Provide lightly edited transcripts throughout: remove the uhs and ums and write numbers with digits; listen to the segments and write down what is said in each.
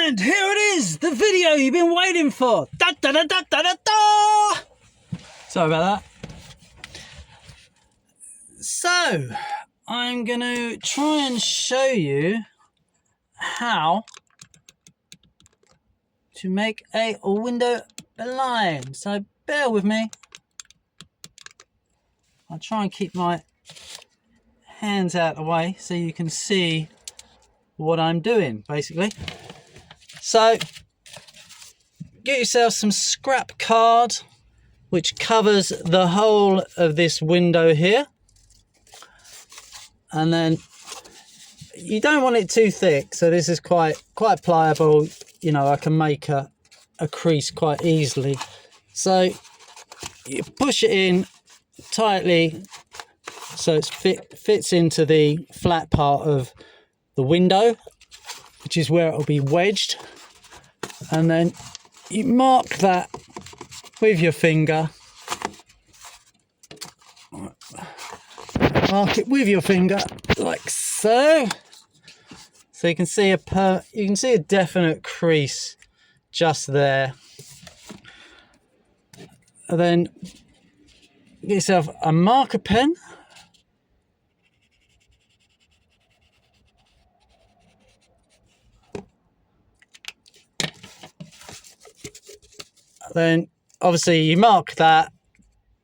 And here it is, the video you've been waiting for. Da, da, da, da, da, da, da. Sorry about that. So, I'm going to try and show you how to make a window blind. So, bear with me. I'll try and keep my hands out of the way so you can see what I'm doing, basically. So, get yourself some scrap card which covers the whole of this window here, and then you don't want it too thick, so this is quite pliable. You know, I can make a crease quite easily. So you push it in tightly so it fits into the flat part of the window, which is where it will be wedged, and then you mark that with your finger. Mark it with your finger like so. So you can see a definite crease just there. And then get yourself a marker pen. Then obviously you mark that,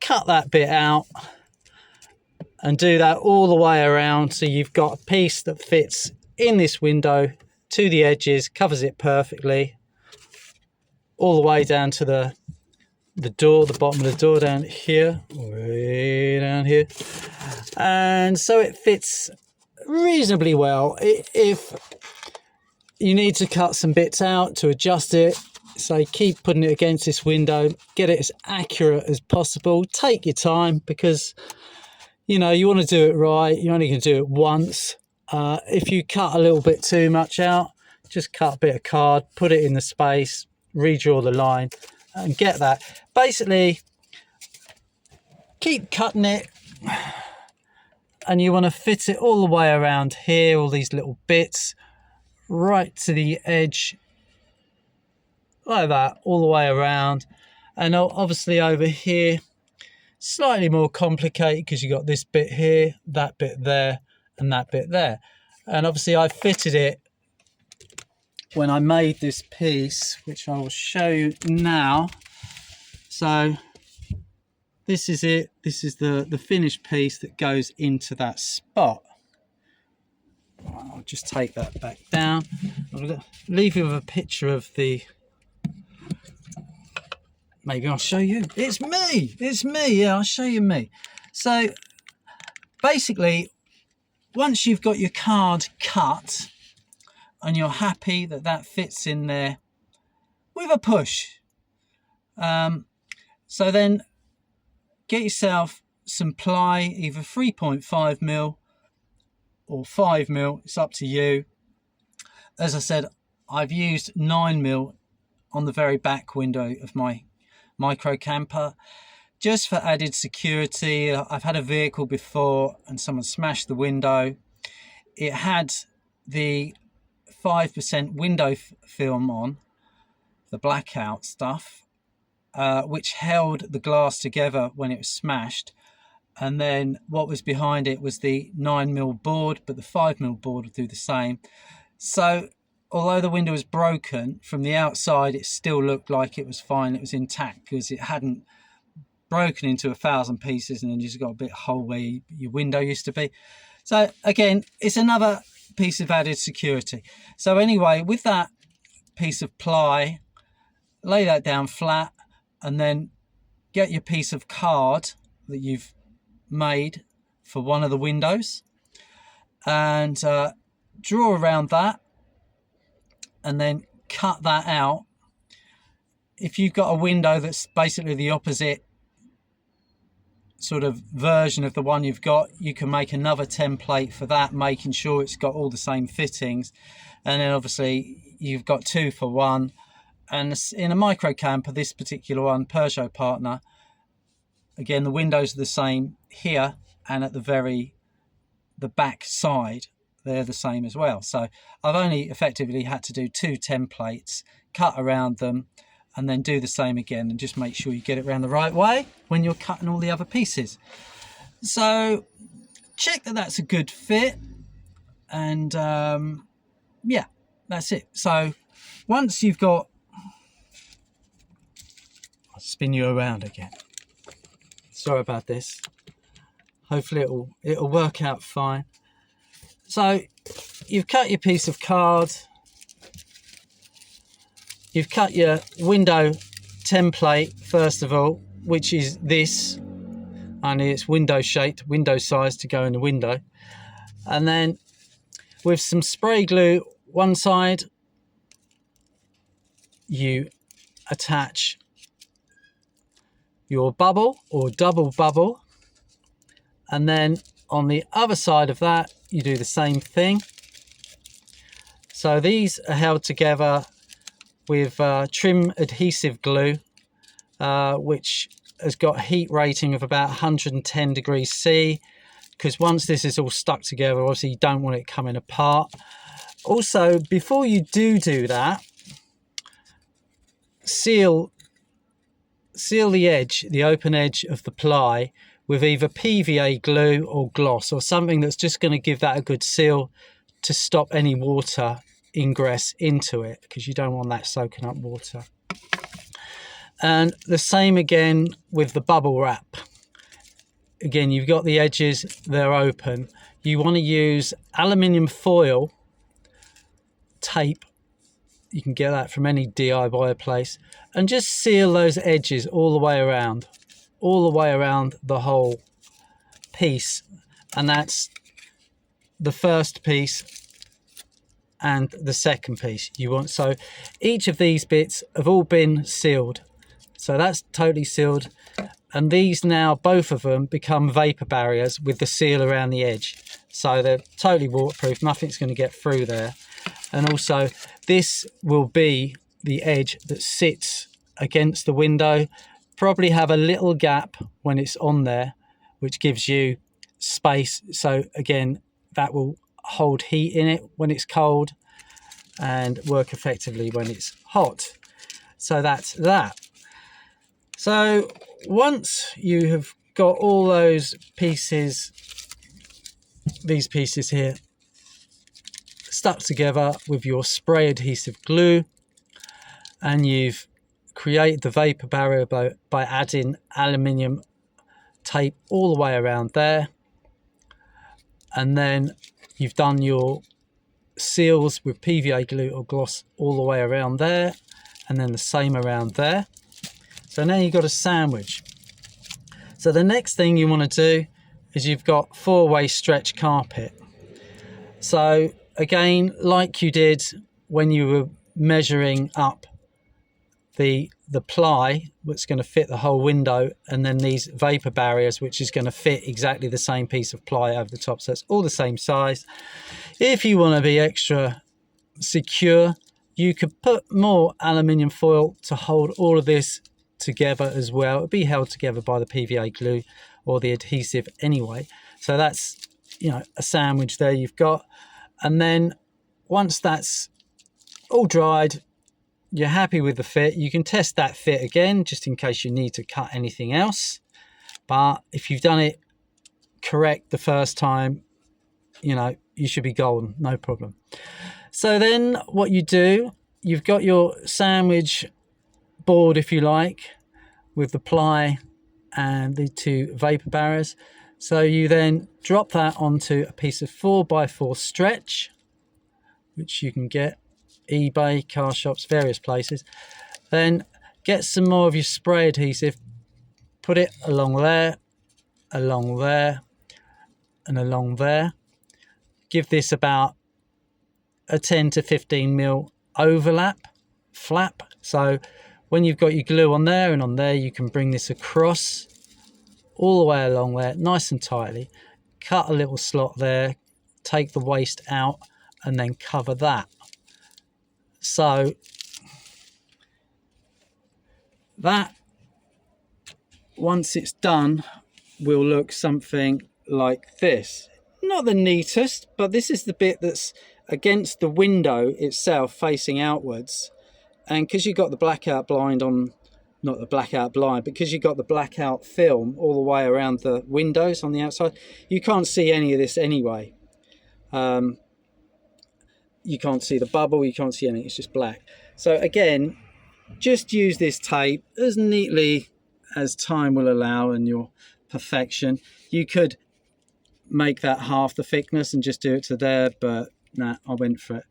cut that bit out, and do that all the way around so you've got a piece that fits in this window to the edges, covers it perfectly, all the way down to the door, the bottom of the door down here, way down here. And so it fits reasonably well. If you need to cut some bits out to adjust it, so keep putting it against this window, get it as accurate as possible. Take your time, because you know you want to do it right. You're only going to do it once. If you cut a little bit too much out, just cut a bit of card, put it in the space, redraw the line, and get that. Basically, keep cutting it, and you want to fit it all the way around here, all these little bits, right to the edge, like that, all the way around. And obviously over here, slightly more complicated because you got this bit here, that bit there, and that bit there. And obviously I fitted it when I made this piece, which I will show you now. So this is it. This is the finished piece that goes into that spot. I'll just take that back down. I'll leave you with a picture of the... Maybe I'll show you. It's me. It's me. Yeah, I'll show you me. So basically, once you've got your card cut and you're happy that that fits in there with a push, so then get yourself some ply, either 3.5mm or 5mm. It's up to you. As I said, I've used 9mm on the very back window of my micro camper, just for added security. I've had a vehicle before and someone smashed the window. It had the 5% window film on, the blackout stuff, which held the glass together when it was smashed. And then what was behind it was the 9mm board, but the 5mm board would do the same. So although the window was broken, from the outside it still looked like it was fine, it was intact, because it hadn't broken into 1,000 pieces and then you just got a bit hole where your window used to be. So again, it's another piece of added security. So anyway, with that piece of ply, lay that down flat, and then get your piece of card that you've made for one of the windows and draw around that, and then cut that out. If you've got a window that's basically the opposite sort of version of the one you've got, you can make another template for that, making sure it's got all the same fittings. And then obviously you've got 2 for 1. And in a micro camper, this particular one, Peugeot partner, again the windows are the same here and at the back side. they're the same as well. So I've only effectively had to do 2 templates, cut around them, and then do the same again, and just make sure you get it around the right way when you're cutting all the other pieces. So check that that's a good fit, and yeah, that's it. So once you've got, I'll spin you around again. Sorry about this. Hopefully it'll work out fine. So you've cut your piece of card. You've cut your window template first of all, which is this, only it's window shaped, window size to go in the window. And then with some spray glue one side, you attach your bubble or double bubble, and then on the other side of that you do the same thing. So these are held together with trim adhesive glue, which has got a heat rating of about 110 degrees C, because once this is all stuck together, obviously you don't want it coming apart. Also, before you do that, seal the edge, the open edge of the ply, with either PVA glue or gloss, or something that's just going to give that a good seal to stop any water ingress into it, because you don't want that soaking up water. And the same again with the bubble wrap. Again, you've got the edges, they're open. You want to use aluminium foil tape. You can get that from any DIY place, and just seal those edges all the way around the whole piece. And that's the first piece and the second piece you want. So each of these bits have all been sealed, so that's totally sealed. And these now, both of them, become vapor barriers with the seal around the edge, so they're totally waterproof, nothing's going to get through there. And also this will be the edge that sits against the window, probably have a little gap when it's on there, which gives you space. So again, that will hold heat in it when it's cold and work effectively when it's hot. So that's that. So once you have got all those pieces, these pieces here, stuck together with your spray adhesive glue, and you've created the vapor barrier by adding aluminium tape all the way around there, and then you've done your seals with PVA glue or gloss all the way around there, and then the same around there. So now you've got a sandwich. So the next thing you want to do is you've got 4-way stretch carpet. So again, like you did when you were measuring up the ply, which is going to fit the whole window, and then these vapor barriers, which is going to fit exactly the same piece of ply over the top. So it's all the same size. If you want to be extra secure, you could put more aluminium foil to hold all of this together as well. It'll be held together by the PVA glue or the adhesive anyway. So that's, you know, a sandwich there you've got. And then once that's all dried, you're happy with the fit, you can test that fit again just in case you need to cut anything else. But if you've done it correct the first time, you know, you should be golden, no problem. So then what you do, you've got your sandwich board, if you like, with the ply and the 2 vapor barriers. So you then drop that onto a piece of 4x4 stretch, which you can get eBay, car shops, various places. Then get some more of your spray adhesive, put it along there, along there, and along there. Give this about a 10 to 15 mil overlap flap. So when you've got your glue on there and on there, you can bring this across all the way along there, nice and tightly. Cut a little slot there, take the waste out, and then cover that. So that, once it's done, will look something like this. not the neatest, but this is the bit that's against the window itself facing outwards. And because you've got the blackout blind on, not the blackout blind, because you've got the blackout film all the way around the windows on the outside, you can't see any of this anyway. You can't see the bubble, you can't see anything, it's just black. So again, just use this tape as neatly as time will allow and your perfection. You could make that half the thickness and just do it to there, but nah, I went for it.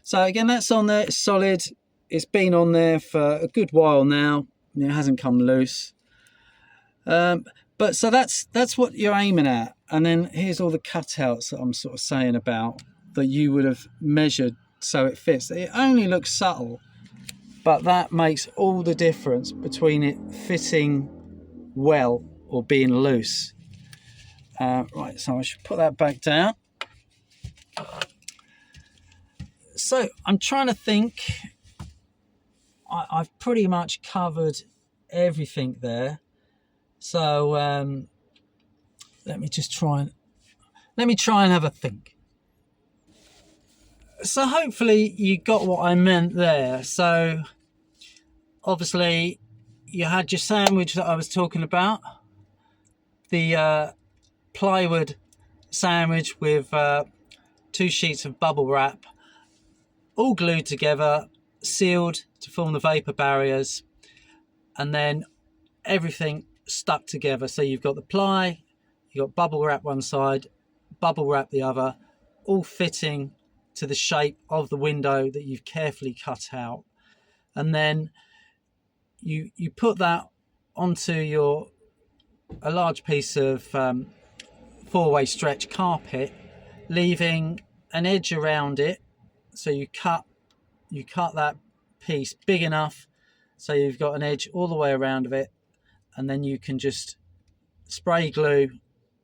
So again, that's on there, it's solid. It's been on there for a good while now. It hasn't come loose. But so that's what you're aiming at. And then here's all the cutouts that I'm sort of saying about, that you would have measured so it fits. It only looks subtle, but that makes all the difference between it fitting well or being loose. Right, so I should put that back down. So I'm trying to think. I've pretty much covered everything there. So let me try and have a think. So hopefully you got what I meant there. So obviously you had your sandwich that I was talking about, the plywood sandwich with 2 sheets of bubble wrap, all glued together, sealed to form the vapor barriers, and then everything stuck together. So you've got the ply, you've got bubble wrap one side, bubble wrap the other, all fitting to the shape of the window that you've carefully cut out. And then you put that onto a large piece of 4-way stretch carpet, leaving an edge around it. So you cut that piece big enough so you've got an edge all the way around of it, and then you can just spray glue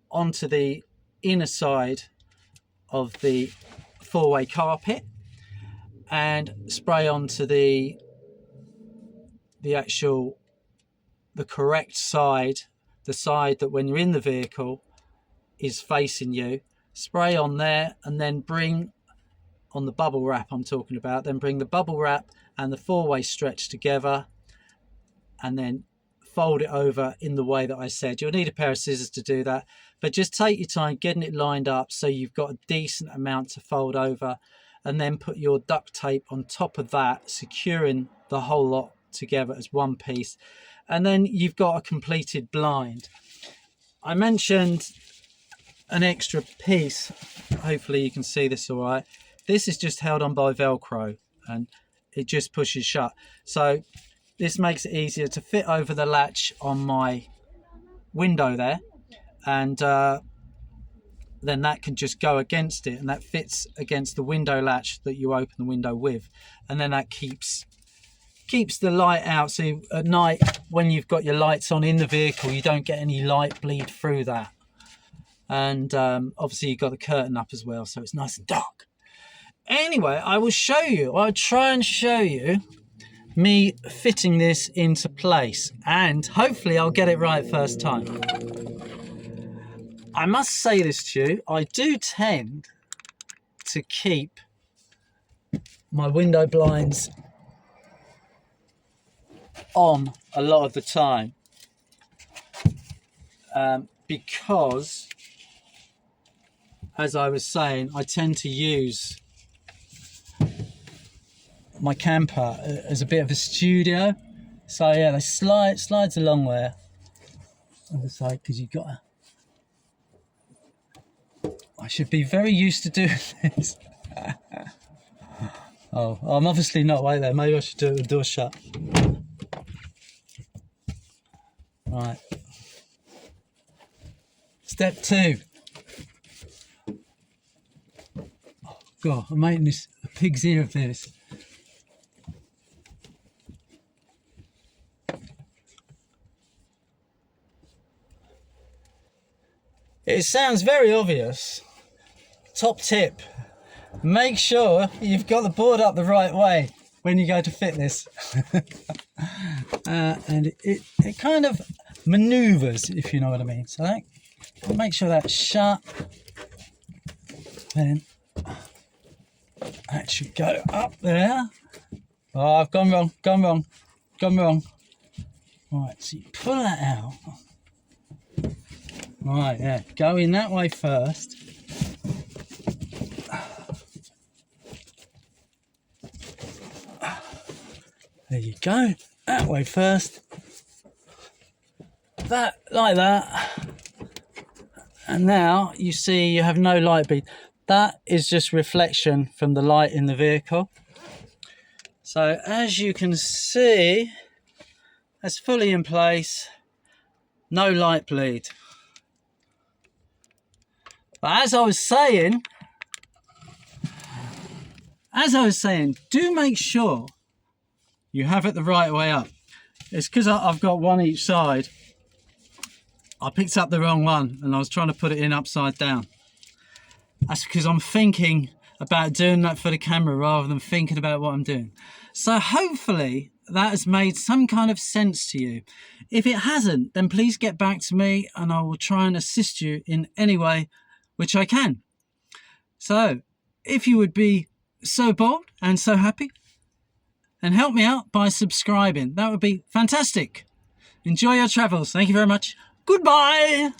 onto the inner side of the 4-way carpet and spray onto the correct side, the side that when you're in the vehicle is facing you. Spray on there, and then bring on the bubble wrap I'm talking about, then bring the bubble wrap and the 4-way stretch together, and then fold it over in the way that I said. You'll need a pair of scissors to do that, but just take your time getting it lined up so you've got a decent amount to fold over, and then put your duct tape on top of that, securing the whole lot together as one piece, and then you've got a completed blind. I mentioned an extra piece, hopefully you can see this all right. This is just held on by Velcro and it just pushes shut. So this makes it easier to fit over the latch on my window there, and then that can just go against it, and that fits against the window latch that you open the window with, and then that keeps the light out. So at night when you've got your lights on in the vehicle, you don't get any light bleed through that. And obviously you've got the curtain up as well, so it's nice and dark. Anyway, I'll try and show you me fitting this into place, and hopefully I'll get it right first time. I must say this to you, I do tend to keep my window blinds on a lot of the time, because, as I was saying, I tend to use my camper as a bit of a studio. So yeah, they slides along there on the side, because you've got I should be very used to doing this. Oh, I'm obviously not right there. Maybe I should do it with the door shut. Right. Step 2. Oh God, I'm making this a pig's ear of this. It sounds very obvious. Top tip, make sure you've got the board up the right way when you go to fit this. And it kind of maneuvers, if you know what I mean. So make sure that's shut. then that should go up there. Oh, I've gone wrong, gone wrong, gone wrong. Right, so you pull that out. Right, yeah, go in that way first. There you go, that way first. That, like that. And now you see you have no light bead. That is just reflection from the light in the vehicle. So as you can see, that's fully in place, no light bleed. But as I was saying, do make sure you have it the right way up. It's because I've got one each side. I picked up the wrong one and I was trying to put it in upside down. That's because I'm thinking about doing that for the camera rather than thinking about what I'm doing. So hopefully that has made some kind of sense to you. If it hasn't, then please get back to me and I will try and assist you in any way which I can. So if you would be so bold and so happy and help me out by subscribing, that would be fantastic. Enjoy your travels. Thank you very much. Goodbye.